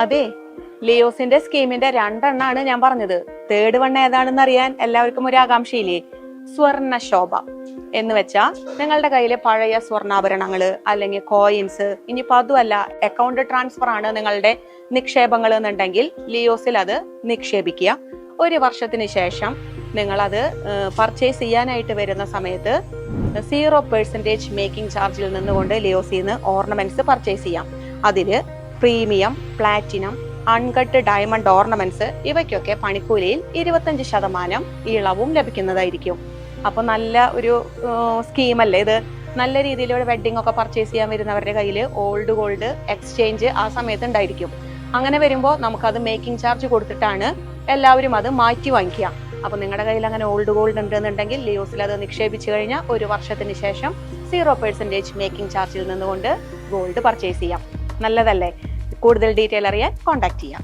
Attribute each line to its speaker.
Speaker 1: അതെ, ലിയോസിന്റെ സ്കീമിന്റെ രണ്ടെണ്ണാണ് ഞാൻ പറഞ്ഞത്. തേർഡ് വൺ ഏതാണെന്ന് അറിയാൻ എല്ലാവർക്കും ഒരു ആകാംക്ഷയില്ലേ? സ്വർണ്ണ ശോഭ എന്ന് വെച്ചാ നിങ്ങളുടെ കയ്യിലെ പഴയ സ്വർണ്ണാഭരണങ്ങള് അല്ലെങ്കിൽ കോയിൻസ്, ഇനിയിപ്പോ അതുമല്ല അക്കൗണ്ട് ട്രാൻസ്ഫർ ആണ് നിങ്ങളുടെ നിക്ഷേപങ്ങൾ എന്നുണ്ടെങ്കിൽ ലിയോസിൽ അത് നിക്ഷേപിക്കുക. ഒരു വർഷത്തിന് ശേഷം നിങ്ങൾ അത് പർച്ചേസ് ചെയ്യാനായിട്ട് വരുന്ന സമയത്ത് 0% മേക്കിംഗ് ചാർജിൽ നിന്നുകൊണ്ട് ലിയോസിന്ന് ഓർണമെന്റ്സ് പർച്ചേസ് ചെയ്യാം. അതില് premium, platinum, uncut diamond ornaments ഇവയ്ക്കൊക്കെ പണിക്കൂലിയിൽ 25% ഇളവും ലഭിക്കുന്നതായിരിക്കും. അപ്പൊ നല്ല ഒരു സ്കീമല്ലേ ഇത്? നല്ല രീതിയിലുള്ള വെഡിങ് ഒക്കെ പർച്ചേസ് ചെയ്യാൻ വരുന്നവരുടെ കയ്യിൽ ഓൾഡ് ഗോൾഡ് എക്സ്ചേഞ്ച് ആ സമയത്ത് ഉണ്ടായിരിക്കും. അങ്ങനെ വരുമ്പോൾ നമുക്കത് മേക്കിംഗ് ചാർജ് കൊടുത്തിട്ടാണ് എല്ലാവരും അത് മാറ്റി വാങ്ങിക്കുക. അപ്പൊ നിങ്ങളുടെ കയ്യിൽ അങ്ങനെ ഓൾഡ് ഗോൾഡ് ഉണ്ടെന്നുണ്ടെങ്കിൽ ലിയോസിൽ അത് നിക്ഷേപിച്ചു കഴിഞ്ഞാൽ ഒരു വർഷത്തിന് ശേഷം 0% മേക്കിംഗ് ചാർജിൽ നിന്നുകൊണ്ട് ഗോൾഡ് പർച്ചേസ് ചെയ്യാം. നല്ലതല്ലേ? കൂടുതൽ ഡീറ്റെയിൽ അറിയാൻ കോൺടാക്ട് ചെയ്യാം.